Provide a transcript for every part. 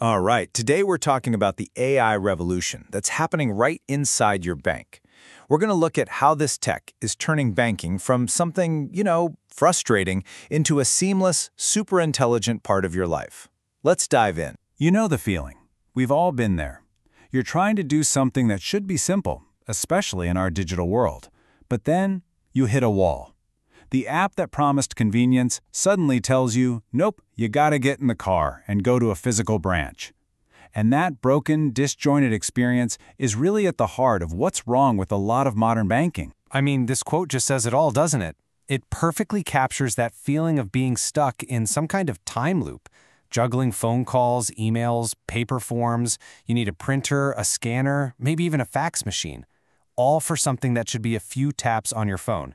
All right, today we're talking about the AI revolution that's happening right inside your bank. We're going to look at how this tech is turning banking from something, frustrating into a seamless, super intelligent part of your life. Let's dive in. You know the feeling. We've all been there. You're trying to do something that should be simple, especially in our digital world. But then you hit a wall. The app that promised convenience suddenly tells you, nope, you gotta get in the car and go to a physical branch. And that broken, disjointed experience is really at the heart of what's wrong with a lot of modern banking. I mean, this quote just says it all, doesn't it? It perfectly captures that feeling of being stuck in some kind of time loop. Juggling phone calls, emails, paper forms, you need a printer, a scanner, maybe even a fax machine. All for something that should be a few taps on your phone.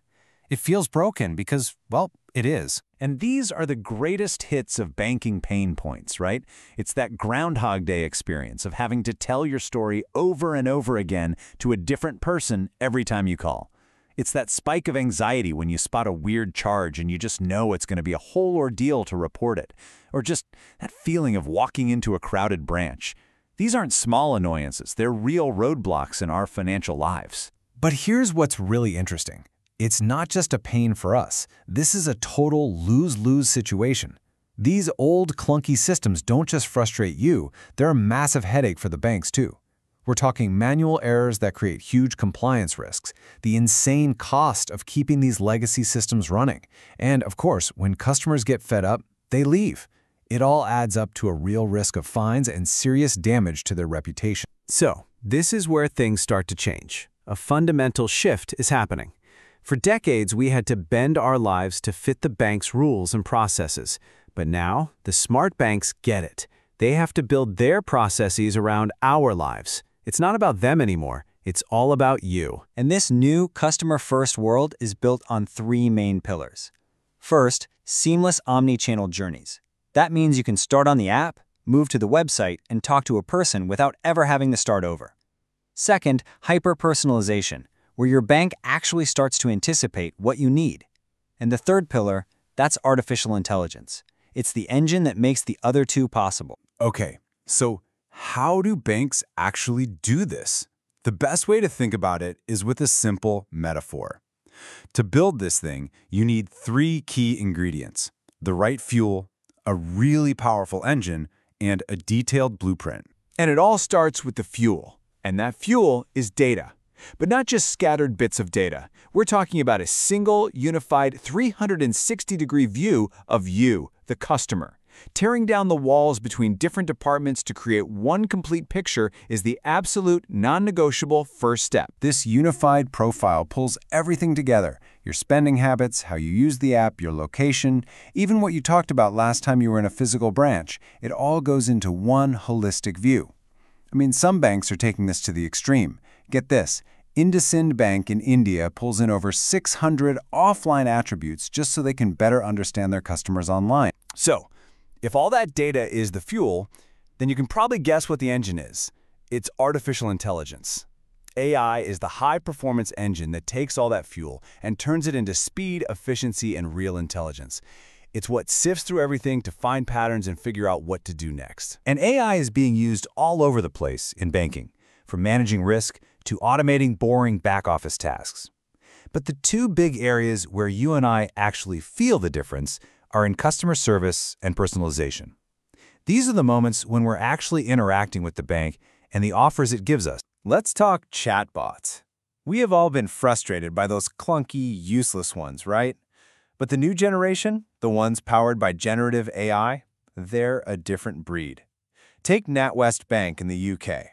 It feels broken because, well, it is. And these are the greatest hits of banking pain points, right? It's that Groundhog Day experience of having to tell your story over and over again to a different person every time you call. It's that spike of anxiety when you spot a weird charge and you just know it's going to be a whole ordeal to report it. Or just that feeling of walking into a crowded branch. These aren't small annoyances, they're real roadblocks in our financial lives. But here's what's really interesting. It's not just a pain for us. This is a total lose-lose situation. These old, clunky systems don't just frustrate you, they're a massive headache for the banks too. We're talking manual errors that create huge compliance risks, the insane cost of keeping these legacy systems running, and of course, when customers get fed up, they leave. It all adds up to a real risk of fines and serious damage to their reputation. So, this is where things start to change. A fundamental shift is happening. For decades, we had to bend our lives to fit the bank's rules and processes. But now, the smart banks get it. They have to build their processes around our lives. It's not about them anymore. It's all about you. And this new customer-first world is built on three main pillars. First, seamless omni-channel journeys. That means you can start on the app, move to the website, and talk to a person without ever having to start over. Second, hyper-personalization, where your bank actually starts to anticipate what you need. And the third pillar, that's artificial intelligence. It's the engine that makes the other two possible. Okay, so how do banks actually do this? The best way to think about it is with a simple metaphor. To build this thing, you need three key ingredients: the right fuel, a really powerful engine, and a detailed blueprint. And it all starts with the fuel. And that fuel is data. But not just scattered bits of data. We're talking about a single, unified 360-degree view of you, the customer. Tearing down the walls between different departments to create one complete picture is the absolute non-negotiable first step. This unified profile pulls everything together: your spending habits, how you use the app, your location, even what you talked about last time you were in a physical branch. It all goes into one holistic view. I mean, some banks are taking this to the extreme. Get this. IndusInd Bank in India pulls in over 600 offline attributes just so they can better understand their customers online. So, if all that data is the fuel, then you can probably guess what the engine is. It's artificial intelligence. AI is the high-performance engine that takes all that fuel and turns it into speed, efficiency, and real intelligence. It's what sifts through everything to find patterns and figure out what to do next. And AI is being used all over the place in banking, from managing risk to automating boring back-office tasks. But the two big areas where you and I actually feel the difference are in customer service and personalization. These are the moments when we're actually interacting with the bank and the offers it gives us. Let's talk chatbots. We have all been frustrated by those clunky, useless ones, right? But the new generation, the ones powered by generative AI, they're a different breed. Take NatWest Bank in the UK.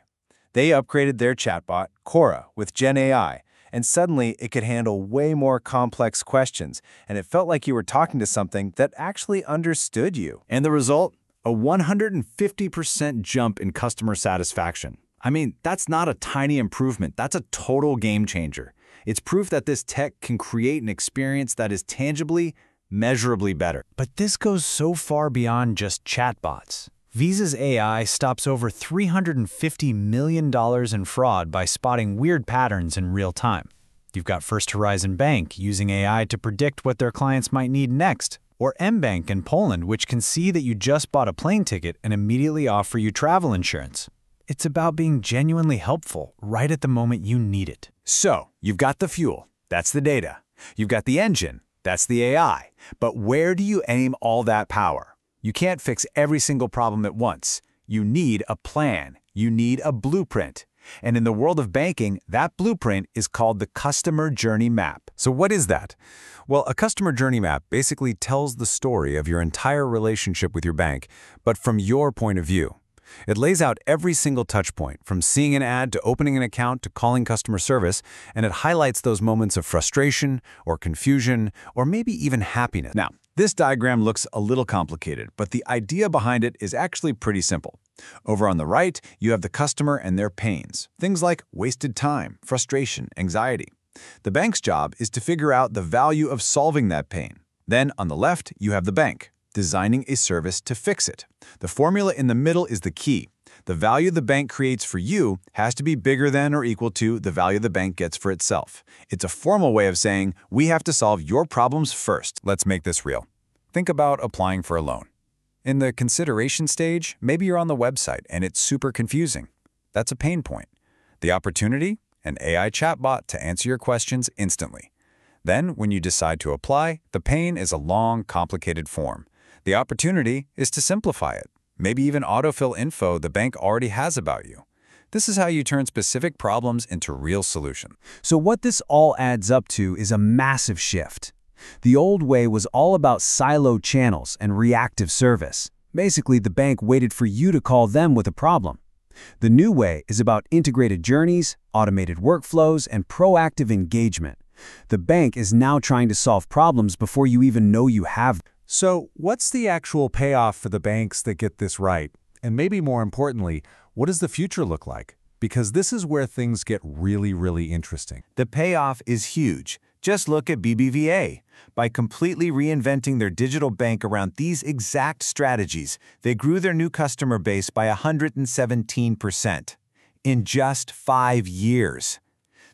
They upgraded their chatbot, Cora, with Gen AI, and suddenly it could handle way more complex questions, and it felt like you were talking to something that actually understood you. And the result? A 150% jump in customer satisfaction. I mean, that's not a tiny improvement, that's a total game changer. It's proof that this tech can create an experience that is tangibly, measurably better. But this goes so far beyond just chatbots. Visa's AI stops over $350 million in fraud by spotting weird patterns in real time. You've got First Horizon Bank using AI to predict what their clients might need next. Or mBank in Poland, which can see that you just bought a plane ticket and immediately offer you travel insurance. It's about being genuinely helpful right at the moment you need it. So, you've got the fuel. That's the data. You've got the engine. That's the AI. But where do you aim all that power? You can't fix every single problem at once. You need a plan. You need a blueprint. And in the world of banking, that blueprint is called the Customer Journey Map. So what is that? Well, a customer journey map basically tells the story of your entire relationship with your bank, but from your point of view. It lays out every single touch point, from seeing an ad to opening an account to calling customer service, and it highlights those moments of frustration or confusion or maybe even happiness. Now, this diagram looks a little complicated, but the idea behind it is actually pretty simple. Over on the right, you have the customer and their pains, things like wasted time, frustration, anxiety. The bank's job is to figure out the value of solving that pain. Then on the left, you have the bank, designing a service to fix it. The formula in the middle is the key. The value the bank creates for you has to be bigger than or equal to the value the bank gets for itself. It's a formal way of saying, we have to solve your problems first. Let's make this real. Think about applying for a loan. In the consideration stage, maybe you're on the website and it's super confusing. That's a pain point. The opportunity? An AI chatbot to answer your questions instantly. Then, when you decide to apply, the pain is a long, complicated form. The opportunity is to simplify it. Maybe even autofill info the bank already has about you. This is how you turn specific problems into real solutions. So what this all adds up to is a massive shift. The old way was all about siloed channels and reactive service. Basically, the bank waited for you to call them with a problem. The new way is about integrated journeys, automated workflows, and proactive engagement. The bank is now trying to solve problems before you even know you have them. So, what's the actual payoff for the banks that get this right? And maybe more importantly, what does the future look like? Because this is where things get really interesting. The payoff is huge. Just look at BBVA. By completely reinventing their digital bank around these exact strategies, they grew their new customer base by 117% in just 5 years.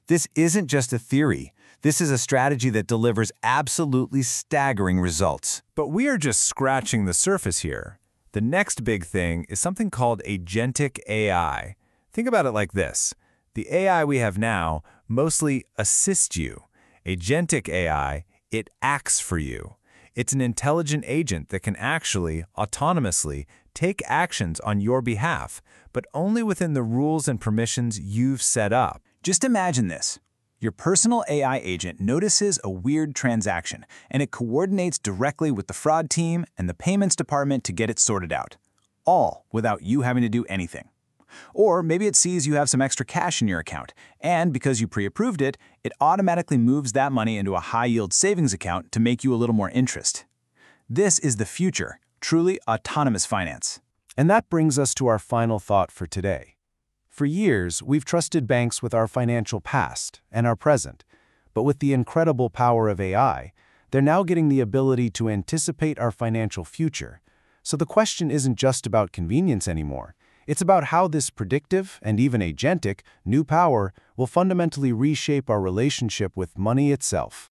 This isn't just a theory. This is a strategy that delivers absolutely staggering results. But we are just scratching the surface here. The next big thing is something called agentic AI. Think about it like this. The AI we have now mostly assists you. Agentic AI, it acts for you. It's an intelligent agent that can actually, autonomously, take actions on your behalf, but only within the rules and permissions you've set up. Just imagine this. Your personal AI agent notices a weird transaction, and it coordinates directly with the fraud team and the payments department to get it sorted out, all without you having to do anything. Or maybe it sees you have some extra cash in your account, and because you pre-approved it, it automatically moves that money into a high-yield savings account to make you a little more interest. This is the future, truly autonomous finance. And that brings us to our final thought for today. For years, we've trusted banks with our financial past and our present, but with the incredible power of AI, they're now getting the ability to anticipate our financial future. So the question isn't just about convenience anymore. It's about how this predictive and even agentic new power will fundamentally reshape our relationship with money itself.